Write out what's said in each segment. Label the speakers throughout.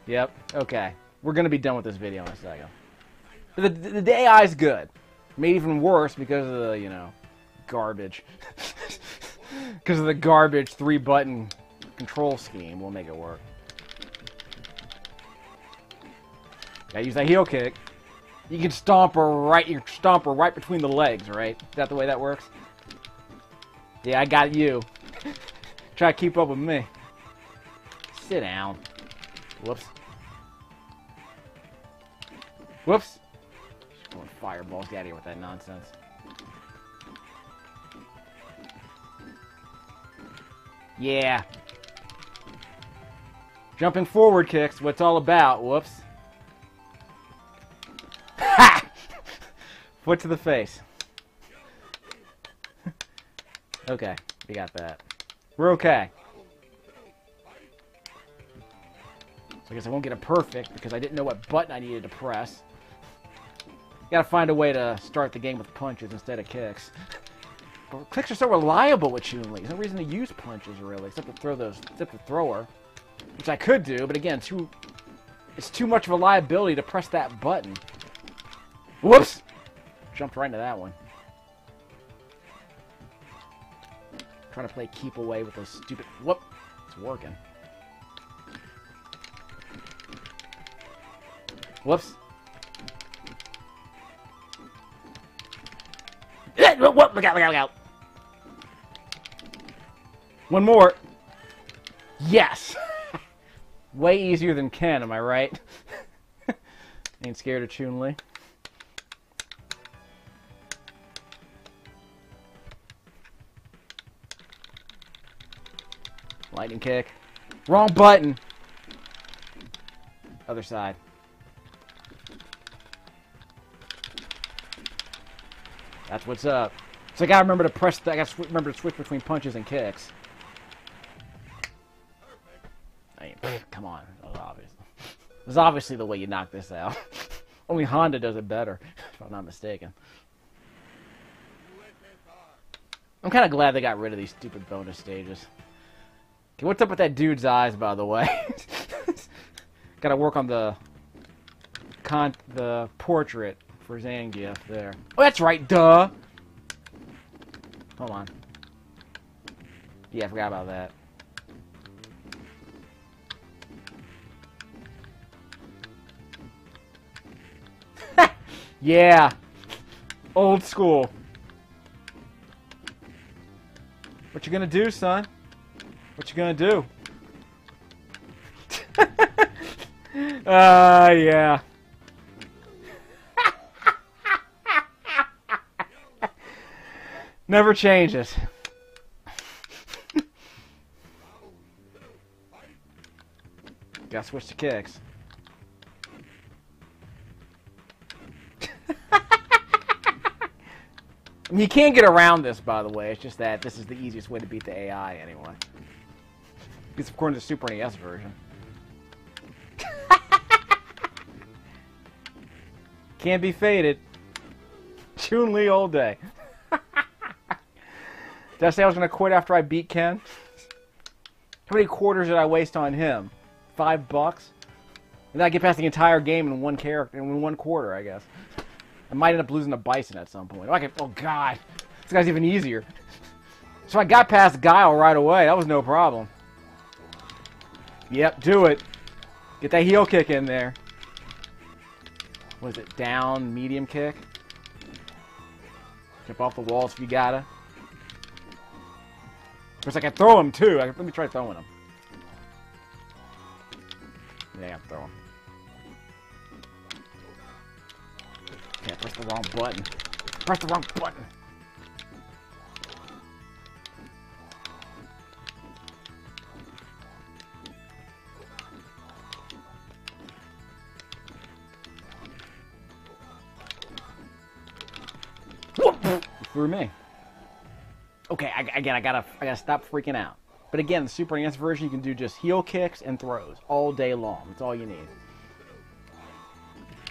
Speaker 1: Yep. Okay. We're gonna be done with this video in a second. The AI's good. Made even worse because of the, you know, garbage. Because of the garbage 3-button control scheme. We'll make it work. Gotta use that heel kick. You can stomp her right between the legs, right? Is that the way that works? Yeah, I got you. Try to keep up with me. Sit down. Whoops. Whoops. Just going fireballs. Get out of here with that nonsense. Yeah. Jumping forward kicks, what it's all about. Whoops. Ha! Foot to the face. Okay, we got that. We're okay. So I guess I won't get a perfect because I didn't know what button I needed to press. Gotta find a way to start the game with punches instead of kicks. But kicks are so reliable with Chun Li. There's no reason to use punches really, except to throw her. Which I could do, but again, it's too much of a liability to press that button. Whoops! Jumped right into that one. Trying to play keep away with those stupid... Whoop! It's working. Whoops. Whoop! Look out, look out, look out! One more. Yes! Way easier than Ken, am I right? Ain't scared of Chun Li. Lightning kick. Wrong button! Other side. That's what's up. So I gotta remember to press. I gotta remember to switch between punches and kicks. I mean, come on, it was obviously the way you knock this out. Only Honda does it better, if I'm not mistaken. I'm kind of glad they got rid of these stupid bonus stages. Okay, what's up with that dude's eyes, by the way? Gotta work on the portrait for Zangief there. Oh, that's right, duh! Hold on. Yeah, I forgot about that. Yeah! Old school. What you gonna do, son? What you gonna do? Yeah. Never changes. Gotta switch to kicks. I mean, you can't get around this, by the way. It's just that this is the easiest way to beat the AI, anyway. It's according to the Super NES version. Can't be faded. Chun Li all day. Did I say I was going to quit after I beat Ken? How many quarters did I waste on him? $5? And then I get past the entire game in one quarter, I guess. I might end up losing a Bison at some point. Oh, God. This guy's even easier. So I got past Guile right away. That was no problem. Yep, do it. Get that heel kick in there. Was it down, medium kick? Jump off the walls if you gotta. Of course, I can throw him, too. Let me try throwing him. Yeah, I can throw him. Yeah, press the wrong button. Press the wrong button. Through me. Okay, again, I gotta stop freaking out. But again, the Super NES version, you can do just heel kicks and throws all day long. That's all you need.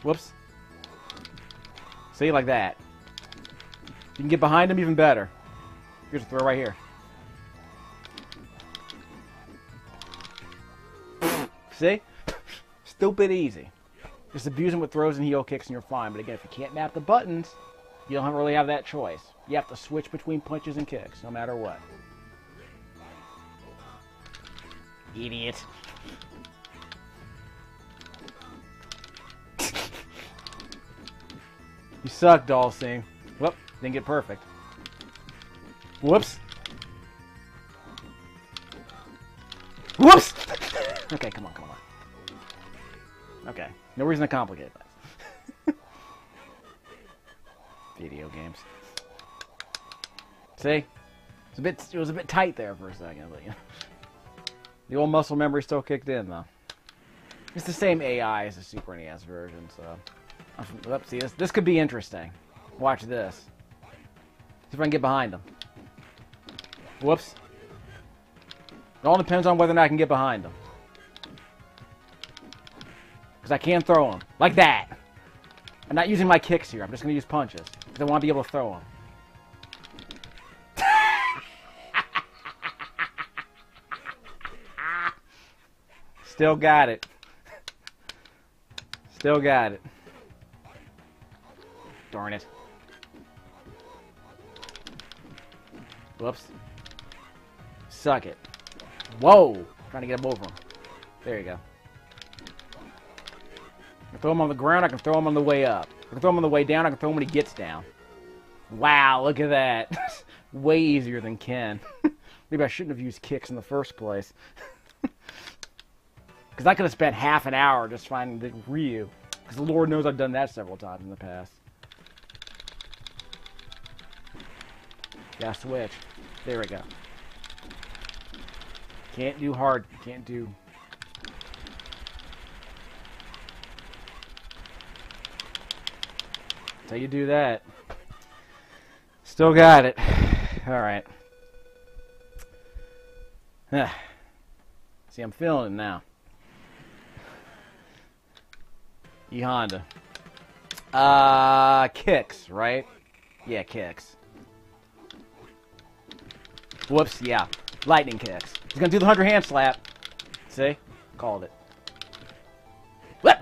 Speaker 1: Whoops. See, like that. You can get behind him even better. Here's a throw right here. See? Stupid easy. Just abuse them with throws and heel kicks and you're fine. But again, if you can't map the buttons, you don't really have that choice. You have to switch between punches and kicks, no matter what. Idiot. You suck, Dalsing. Whoop, didn't get perfect. Whoops. Whoops! Okay, come on, come on. Okay, no reason to complicate that. Video games. See? It was a bit tight there for a second, but yeah. The old muscle memory still kicked in, though. It's the same AI as the Super NES version, so... Let's see, this could be interesting. Watch this. See if I can get behind him. Whoops. It all depends on whether or not I can get behind him. Because I can throw him. Like that. I'm not using my kicks here. I'm just going to use punches. Because I want to be able to throw him. Still got it. Still got it. Darn it. Whoops. Suck it. Whoa! Trying to get him over him. There you go. I can throw him on the ground, I can throw him on the way up. I can throw him on the way down, I can throw him when he gets down. Wow, look at that. Way easier than Ken. Maybe I shouldn't have used kicks in the first place. Because I could have spent half an hour just finding the Ryu. Because the Lord knows I've done that several times in the past. Gotta switch. There we go. Can't do hard. Can't do... That's how you do that. Still got it. Alright. See, I'm feeling it now. E-Honda. Kicks, right? Yeah, kicks. Whoops, yeah. Lightning kicks. He's gonna do the 100-hand slap. See? Called it. What?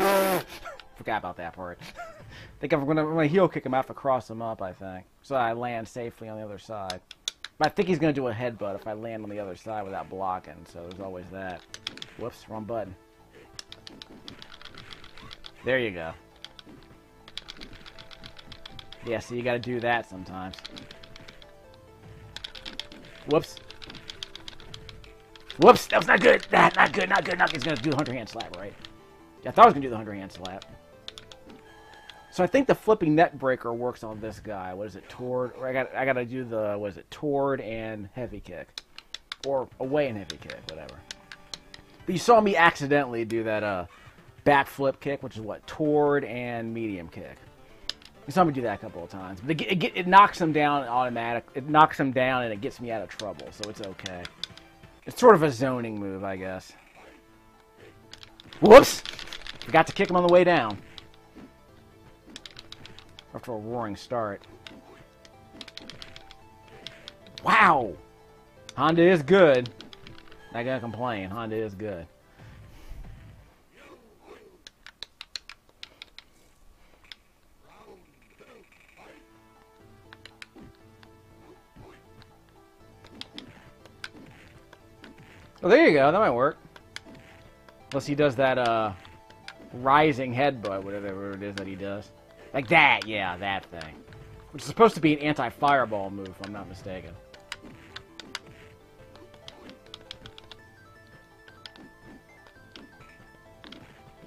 Speaker 1: Forgot about that part. I think I'm gonna heel kick him. I have to cross him up, I think. So I land safely on the other side. But I think he's gonna do a headbutt if I land on the other side without blocking, so there's always that. Whoops, wrong button. There you go. Yeah, so you gotta do that sometimes. Whoops. Whoops, that was not good. Not good, not good, not good. He's gonna do the 100-hand slap, right? Yeah, I thought I was gonna do the 100-hand slap. So I think the flipping net breaker works on this guy. What is it, toward? Or I gotta do the, what is it, toward and heavy kick. Or away and heavy kick, whatever. But you saw me accidentally do that back flip kick, which is what, toward and medium kick. You saw me do that a couple of times. But it knocks him down automatic. It knocks him down and it gets me out of trouble, so it's okay. It's sort of a zoning move, I guess. Whoops! Forgot to kick him on the way down. After a roaring start. Wow! Honda is good. Not gonna complain. Honda is good. Well, there you go. That might work. Unless he does that, rising headbutt, whatever it is that he does. Like that, yeah, that thing. Which is supposed to be an anti-fireball move, if I'm not mistaken.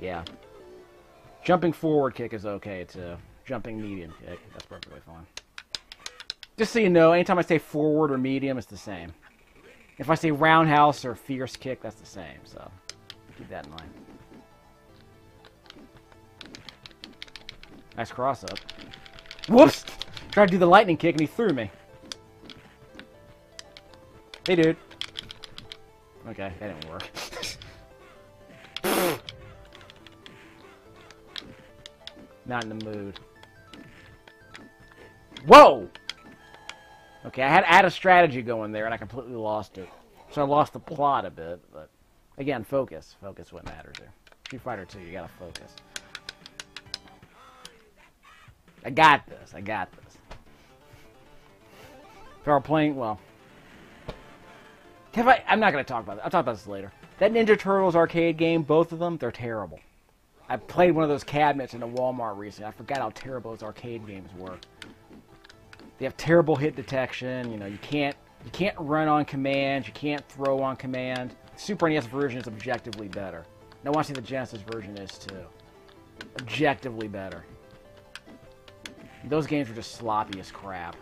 Speaker 1: Yeah. Jumping forward kick is okay, too. Jumping medium kick, that's perfectly fine. Just so you know, anytime I say forward or medium, it's the same. If I say roundhouse or fierce kick, that's the same, so keep that in mind. Nice cross-up. Whoops! Tried to do the lightning kick and he threw me. Hey, dude. Okay, that didn't work. Not in the mood. Whoa! Okay, I had a strategy going there, and I completely lost it. So I lost the plot a bit, but... Again, focus. Focus what matters here. Street Fighter 2, you gotta focus. I got this. I got this. If I were playing, well... I'm not gonna talk about that. I'll talk about this later. That Ninja Turtles arcade game, both of them, they're terrible. I played one of those cabinets in a Walmart recently. I forgot how terrible those arcade games were. They have terrible hit detection. You know, you can't run on command. You can't throw on command. The Super NES version is objectively better. And I want to see the Genesis version is too. Objectively better. Those games are just sloppy as crap.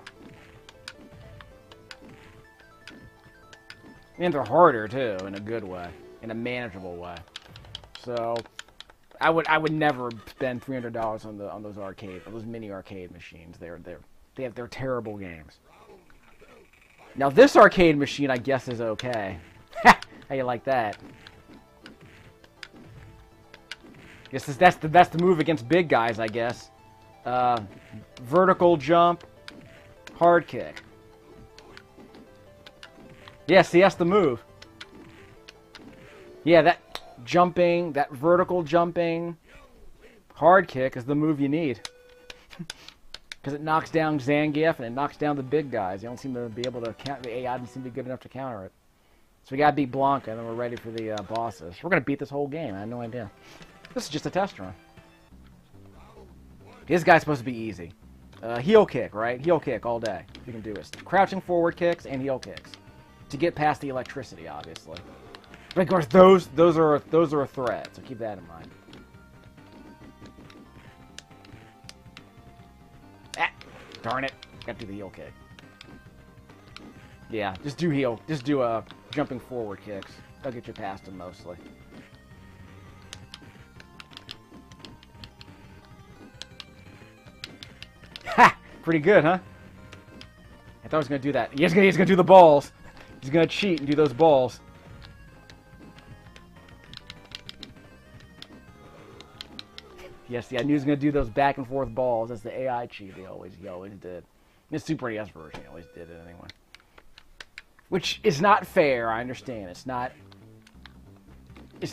Speaker 1: And they're harder too, in a good way, in a manageable way. So, I would never spend $300 on those mini arcade machines. They're terrible games. Now this arcade machine, I guess, is okay. How you like that? Guess that's the move against big guys, I guess. Vertical jump, hard kick. Yeah, see, that's the move. Yeah, that jumping, that vertical jumping, hard kick is the move you need. Because it knocks down Zangief and it knocks down the big guys. You don't seem to be able to count. The AI doesn't seem to be good enough to counter it. So we gotta beat Blanca, and then we're ready for the bosses. We're gonna beat this whole game. I had no idea. This is just a test run. This guy's supposed to be easy. Heel kick, right? Heel kick all day. You can do it. Crouching forward kicks and heel kicks to get past the electricity, obviously. But of course, those are a threat. So keep that in mind. Ah, darn it! Got to do the heel kick. Yeah, just do jumping forward kicks. They'll get you past them mostly. Ha! Pretty good, huh? I thought I was gonna do that. He's gonna do the balls. He's gonna cheat and do those balls. Yes, yeah, I knew he was gonna do those back and forth balls. That's the AI cheat. He always did. In the Super NES version, he always did it anyway. Which is not fair. I understand. It's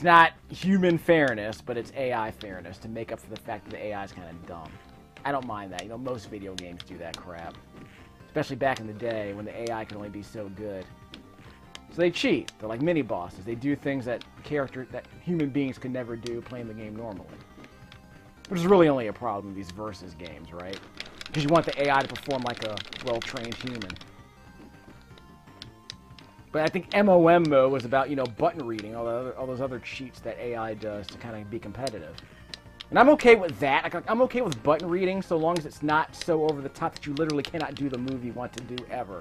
Speaker 1: not human fairness, but it's AI fairness to make up for the fact that the AI is kind of dumb. I don't mind that. You know, most video games do that crap. Especially back in the day when the AI could only be so good. So they cheat. They're like mini bosses. They do things that human beings could never do playing the game normally. Which is really only a problem with these versus games, right? Because you want the AI to perform like a well-trained human. But I think MOM mode was about, you know, button reading, all those other cheats that AI does to kind of be competitive. And I'm okay with that. I'm okay with button reading so long as it's not so over the top that you literally cannot do the move you want to do ever.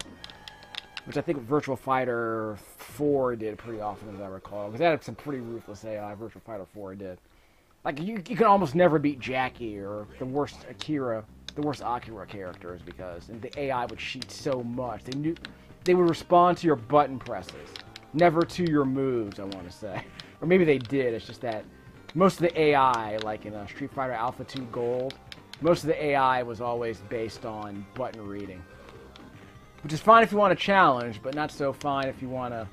Speaker 1: Which I think Virtua Fighter 4 did pretty often, as I recall. Because that had some pretty ruthless AI, Virtua Fighter 4 did. Like, you can almost never beat Jackie or the worst Akira characters because the AI would cheat so much. They would respond to your button presses, never to your moves, I want to say. Or maybe they did, it's just that most of the AI, like in Street Fighter Alpha 2 Gold, most of the AI was always based on button reading. Which is fine if you want a challenge, but not so fine if you want a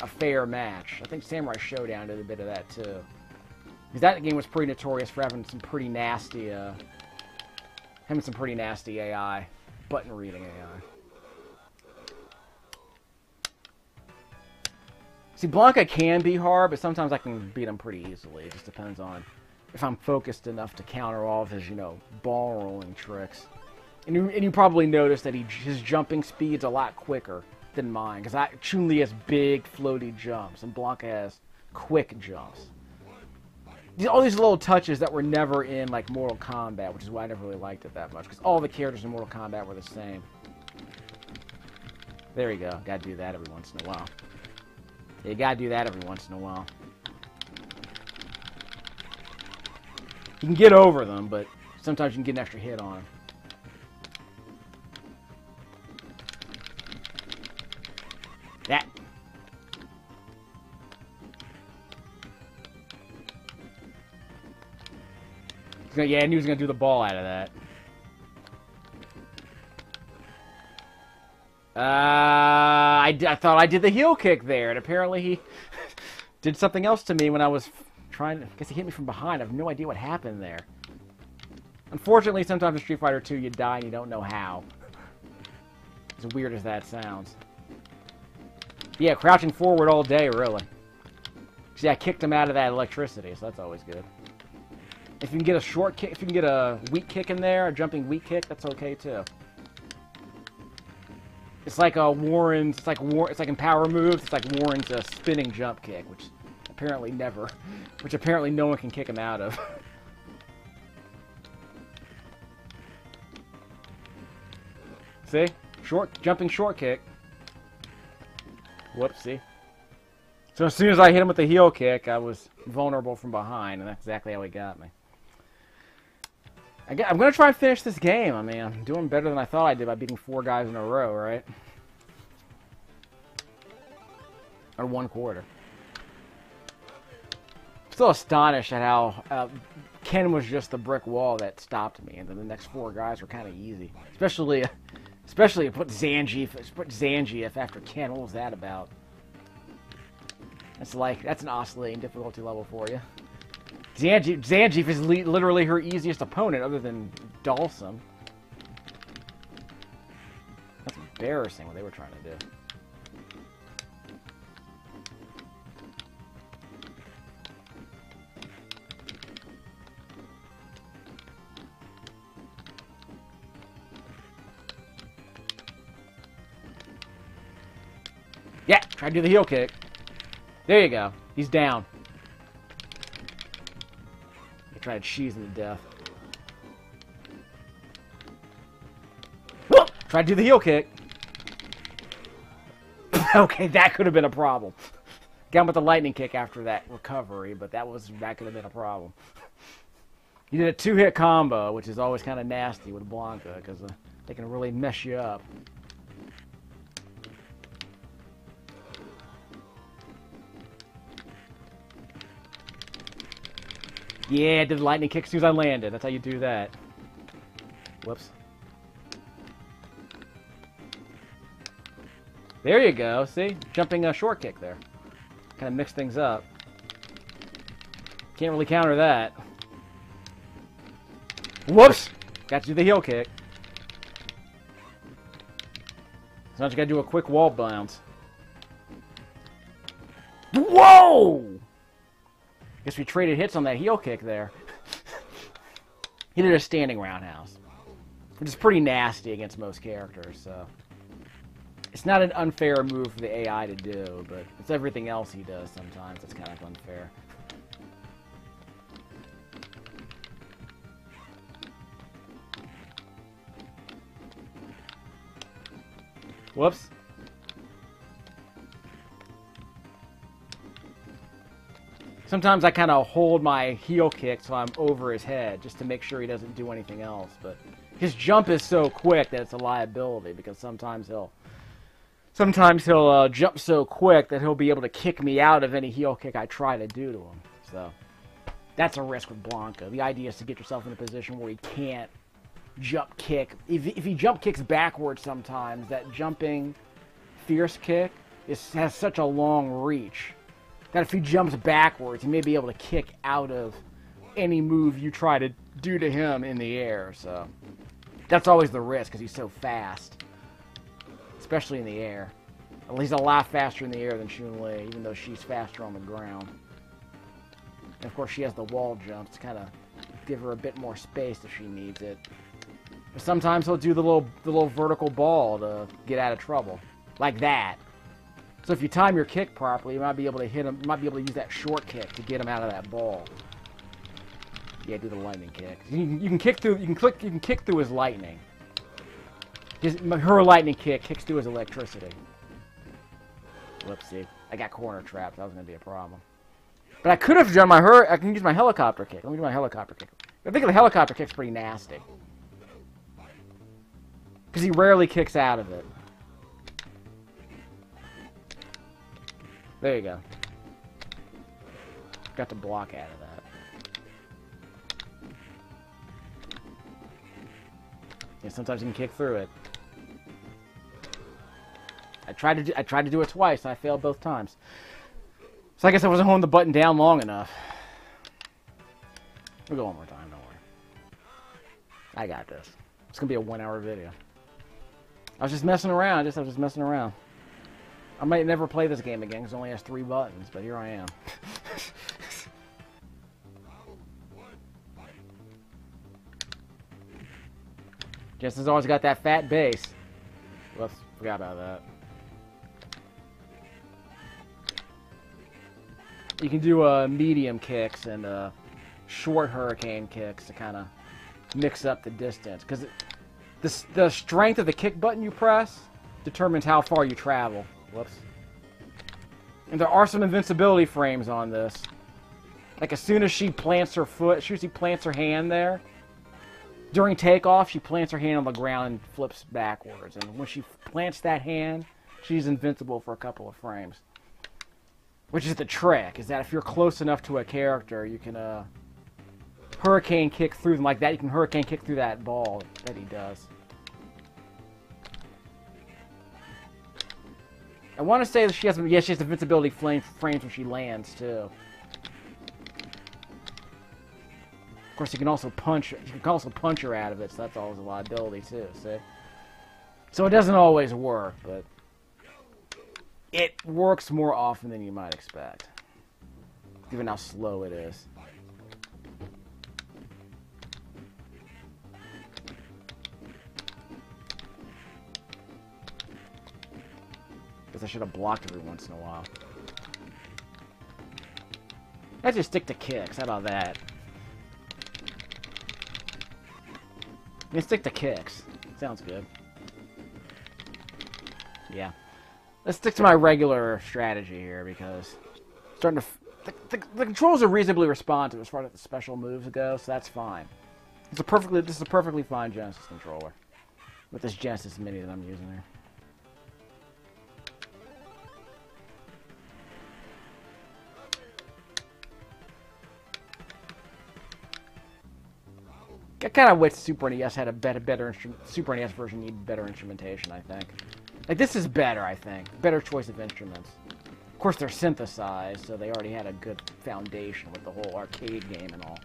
Speaker 1: fair match. I think Samurai Showdown did a bit of that too. Because that game was pretty notorious for having some pretty nasty, AI, button reading AI. See, Blanca can be hard, but sometimes I can beat him pretty easily. It just depends on if I'm focused enough to counter all of his, you know, ball rolling tricks. And you probably noticed that his jumping speed's a lot quicker than mine. Because Chun Li has big, floaty jumps, and Blanca has quick jumps. All these little touches that were never in, like, Mortal Kombat, which is why I never really liked it that much. Because all the characters in Mortal Kombat were the same. There you go. Gotta do that every once in a while. You gotta do that every once in a while. You can get over them, but sometimes you can get an extra hit on them. That. Yeah, I knew he was gonna do the ball out of that. I thought I did the heel kick there, and apparently he did something else to me when I was trying to... I guess he hit me from behind. I have no idea what happened there. Unfortunately, sometimes in Street Fighter 2, you die and you don't know how. As weird as that sounds. Yeah, crouching forward all day, really. See, I kicked him out of that electricity, so that's always good. If you can get a short kick, if you can get a weak kick in there, a jumping weak kick, that's okay too. It's like Warren's, it's like in power moves, it's like Warren's spinning jump kick, which apparently no one can kick him out of. See? Jumping short kick. Whoopsie. So as soon as I hit him with the heel kick, I was vulnerable from behind, and that's exactly how he got me. I'm going to try and finish this game. I mean, I'm doing better than I thought I did by beating 4 guys in a row, right? Or 1 quarter. Still astonished at how Ken was just the brick wall that stopped me, and then the next 4 guys were kind of easy. Especially put Zangief after Ken. What was that about? That's an oscillating difficulty level for you. Zangief is literally her easiest opponent other than Dalsum. That's embarrassing what they were trying to do. Yeah, try to do the heel kick. There you go. He's down. I tried cheesing to death. Try to do the heel kick. Okay, that could have been a problem. Got him with the lightning kick after that recovery, but that could have been a problem. You did a 2-hit combo, which is always kind of nasty with Blanca, because they can really mess you up. Yeah, I did the lightning kick as soon as I landed. That's how you do that. Whoops. There you go. See? Jumping a short kick there. Kind of mix things up. Can't really counter that. Whoops! Got to do the heel kick. Sometimes you gotta do a quick wall bounce. Whoa! Guess we traded hits on that heel kick there. He did a standing roundhouse, which is pretty nasty against most characters, so... It's not an unfair move for the AI to do, but it's everything else he does sometimes that's kind of unfair. Whoops. Sometimes I kind of hold my heel kick so I'm over his head, just to make sure he doesn't do anything else. But his jump is so quick that it's a liability, because sometimes he'll jump so quick that he'll be able to kick me out of any heel kick I try to do to him. So that's a risk with Blanca. The idea is to get yourself in a position where he can't jump kick. If he jump kicks backwards sometimes, that jumping fierce kick has such a long reach that if he jumps backwards, he may be able to kick out of any move you try to do to him in the air. So that's always the risk, because he's so fast, especially in the air. At least a lot faster in the air than Chun Li, even though she's faster on the ground. And of course, she has the wall jumps to kind of give her a bit more space if she needs it. But sometimes he'll do the little vertical ball to get out of trouble, like that. So if you time your kick properly, you might be able to hit him. You might be able to use that short kick to get him out of that ball. Yeah, do the lightning kick. You can kick through. You can kick through his lightning. Her lightning kick kicks through his electricity. Whoopsie! I got corner trapped. That was gonna be a problem. But I could have done I can use my helicopter kick. Let me do my helicopter kick. I think the helicopter kick's pretty nasty, because he rarely kicks out of it. There you go. Got to block out of that. Yeah, sometimes you can kick through it. I tried to do it twice, and I failed both times. So I guess I wasn't holding the button down long enough. We'll go one more time, don't worry. I got this. It's gonna be a 1-hour video. I was just messing around, I was just messing around. I might never play this game again because it only has 3 buttons, but here I am. Justin's always got that fat bass. Whoops, forgot about that. You can do medium kicks and short hurricane kicks to kind of mix up the distance. Because the strength of the kick button you press determines how far you travel. Whoops. And there are some invincibility frames on this. Like as soon as she plants her foot, as soon as she plants her hand there, during takeoff, she plants her hand on the ground and flips backwards. And when she plants that hand, she's invincible for a couple of frames. Which is the trick, is that if you're close enough to a character, you can hurricane kick through them like that. You can hurricane kick through that ball that he does. I want to say that she has invincibility frames when she lands too. Of course, you can also punch her out of it, so that's always a liability too. See, so it doesn't always work, but it works more often than you might expect, given how slow it is. Guess I should have blocked every once in a while. Let's just stick to kicks. How about that? You can stick to kicks. Sounds good. Yeah. Let's stick to my regular strategy here because starting to the controls are reasonably responsive as far as the special moves go, so that's fine. This is a perfectly fine Genesis controller with this Genesis Mini that I'm using here. I kind of wish Super NES had a better Super NES version needed better instrumentation, I think. Like, this is better, I think. Better choice of instruments. Of course, they're synthesized, so they already had a good foundation with the whole arcade game and all.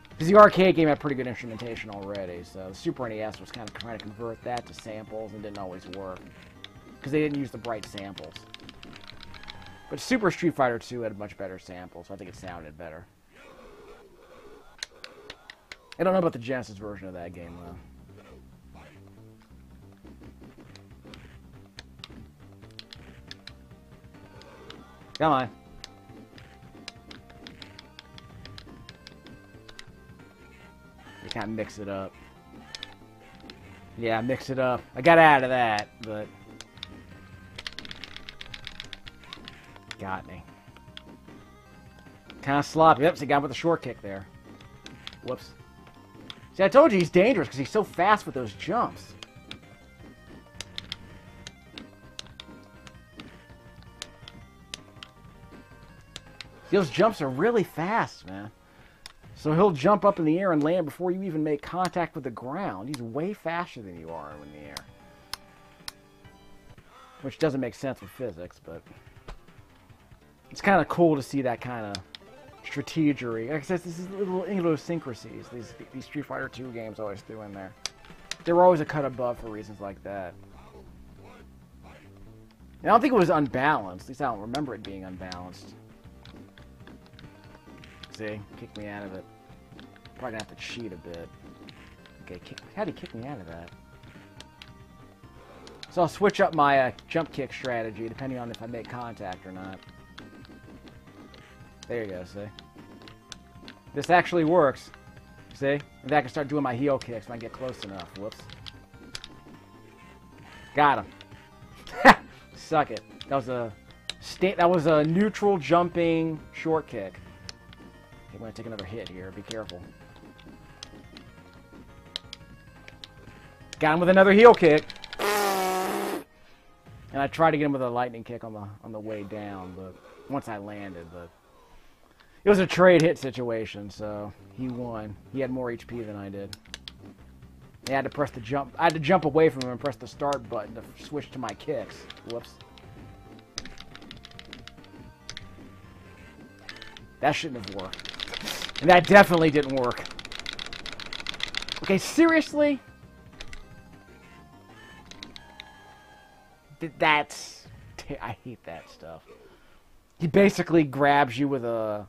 Speaker 1: Because the arcade game had pretty good instrumentation already, so the Super NES was kind of trying to convert that to samples and didn't always work. Because they didn't use the bright samples. But Super Street Fighter 2 had much better samples, so I think it sounded better. I don't know about the Genesis version of that game, though. Come on. You kind of mix it up. Yeah, mix it up. I got out of that, but... got me. Kind of sloppy. Yep, so he got him with a short kick there. Whoops. See, I told you he's dangerous because he's so fast with those jumps. Those jumps are really fast, man. So he'll jump up in the air and land before you even make contact with the ground. He's way faster than you are in the air. Which doesn't make sense with physics, but... it's kind of cool to see that kind of... strategery. Like I said, this is little idiosyncrasies these Street Fighter 2 games always threw in there. They were always a cut above for reasons like that. And I don't think it was unbalanced. At least I don't remember it being unbalanced. See? Kick me out of it. Probably gonna have to cheat a bit. Okay, how'd he kick me out of that? So I'll switch up my jump kick strategy depending on if I make contact or not. There you go, see? This actually works. See? And then I can start doing my heel kicks when I get close enough. Whoops. Got him. Suck it. That was a neutral jumping short kick. Okay, I'm going to take another hit here. Be careful. Got him with another heel kick. And I tried to get him with a lightning kick on the way down, but once I landed, but it was a trade hit situation, so he won. He had more HP than I did. I had to press the jump. I had to jump away from him and press the start button to switch to my kicks. Whoops. That shouldn't have worked. And that definitely didn't work. Okay, seriously? That's... I hate that stuff. He basically grabs you with a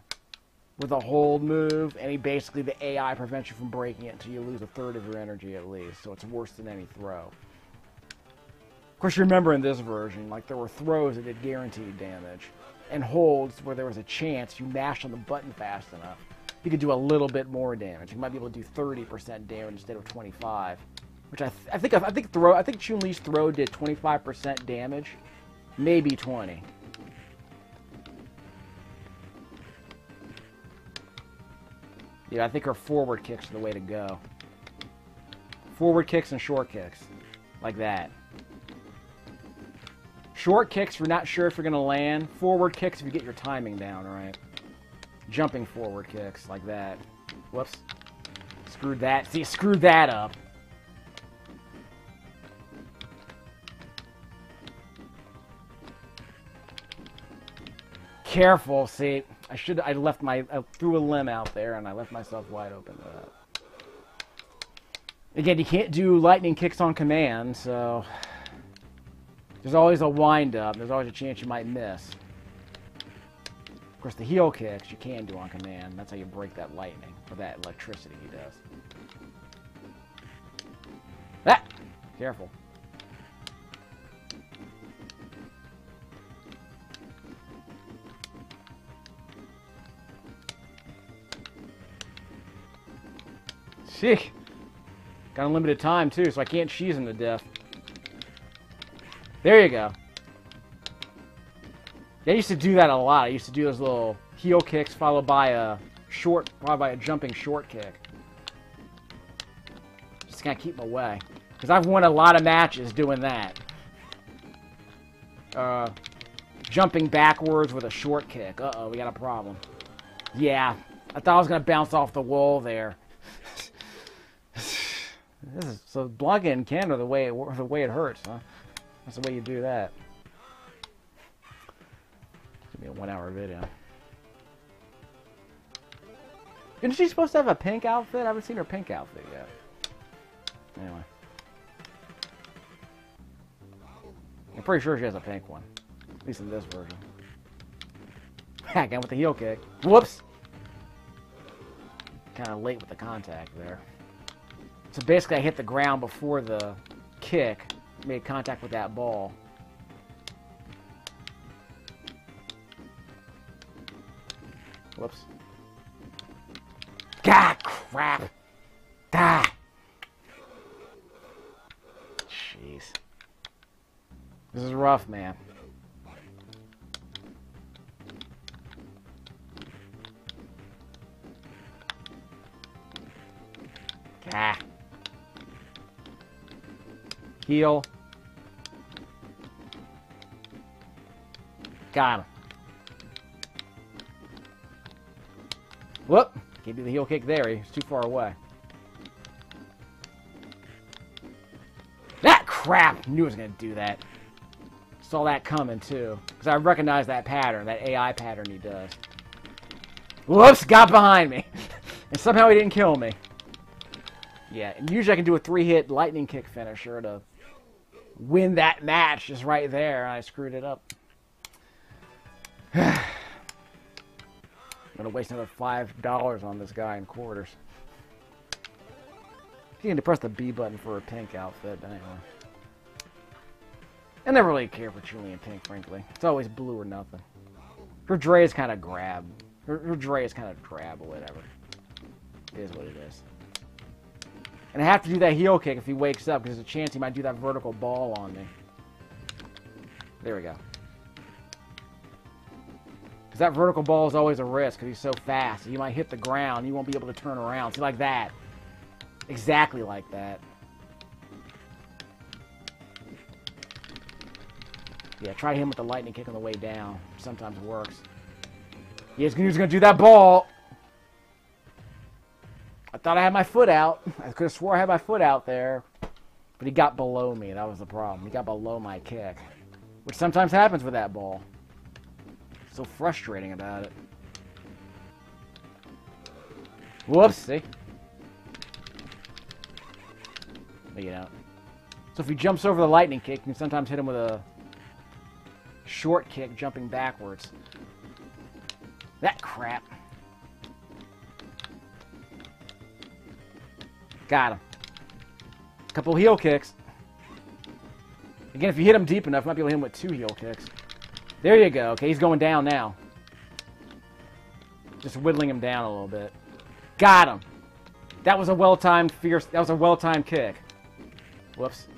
Speaker 1: hold move, and basically the AI prevents you from breaking it until you lose a third of your energy at least, so it's worse than any throw. Of course, you remember in this version, like, there were throws that did guaranteed damage, and holds where there was a chance you mashed on the button fast enough, you could do a little bit more damage. You might be able to do 30% damage instead of 25, which I think Chun Li's throw did 25% damage, maybe 20. Yeah, I think her forward kicks are the way to go. Forward kicks and short kicks. Like that. Short kicks, you're not sure if you're going to land. Forward kicks, if you get your timing down, right? Jumping forward kicks, like that. Whoops. Screwed that. See, screwed that up. Careful, see. I threw a limb out there and I left myself wide open to that. Again, you can't do lightning kicks on command, so there's always a wind-up. There's always a chance you might miss. Of course, the heel kicks you can do on command. That's how you break that lightning, or that electricity he does. Ah! Careful. Sheesh. Got unlimited time, too, so I can't cheese him to death. There you go. Yeah, I used to do that a lot. I used to do those little heel kicks followed by a jumping short kick. Just kind of keep him away. Because I've won a lot of matches doing that. Jumping backwards with a short kick. Uh-oh, we got a problem. Yeah, I thought I was going to bounce off the wall there. So blocking in Canada the way it hurts, huh? That's the way you do that. It's gonna be a 1-hour video. Isn't she supposed to have a pink outfit? I haven't seen her pink outfit yet. Anyway. I'm pretty sure she has a pink one. At least in this version. Again with the heel kick. Whoops! Kind of late with the contact there. So basically I hit the ground before the kick made contact with that ball. Whoops. God, crap. Ah. Jeez. This is rough, man. Ah. Heel. Got him. Whoop. Can't do the heel kick there. He's too far away. That crap! Knew I was going to do that. Saw that coming, too. Because I recognize that pattern. That AI pattern he does. Whoops! Got behind me. And somehow he didn't kill me. Yeah, and usually I can do a 3-hit lightning kick finisher to win that match just right there, and I screwed it up. I'm going to waste another $5 on this guy in quarters. You can press the B button for a pink outfit, but anyway. I never really care for Chun Li in pink, frankly. It's always blue or nothing. Her Dre is kind of grab. Her Dre is kind of drab or whatever. It is what it is. And I have to do that heel kick if he wakes up, because there's a chance he might do that vertical ball on me. There we go. Because that vertical ball is always a risk, because he's so fast. You might hit the ground, you won't be able to turn around. See, like that. Exactly like that. Yeah, try him with the lightning kick on the way down. Sometimes works. Yeah, he's going to do that ball. I thought I had my foot out. I could have swore I had my foot out there. But he got below me. That was the problem. He got below my kick. Which sometimes happens with that ball. So frustrating about it. Whoops, see? But you know. So if he jumps over the lightning kick, you can sometimes hit him with a short kick jumping backwards. That crap. Got him. Couple heel kicks. Again, if you hit him deep enough, you might be able to hit him with 2 heel kicks. There you go. Okay, he's going down now. Just whittling him down a little bit. Got him. That was a well-timed fierce. That was a well-timed kick. Whoops.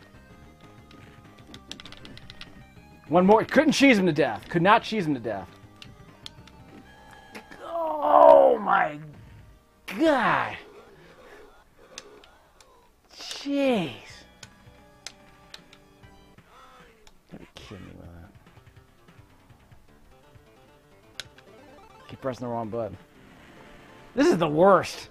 Speaker 1: One more. Couldn't cheese him to death. Could not cheese him to death. Oh my God. Jeez. Gotta be kidding me with that. Keep pressing the wrong button. This is the worst.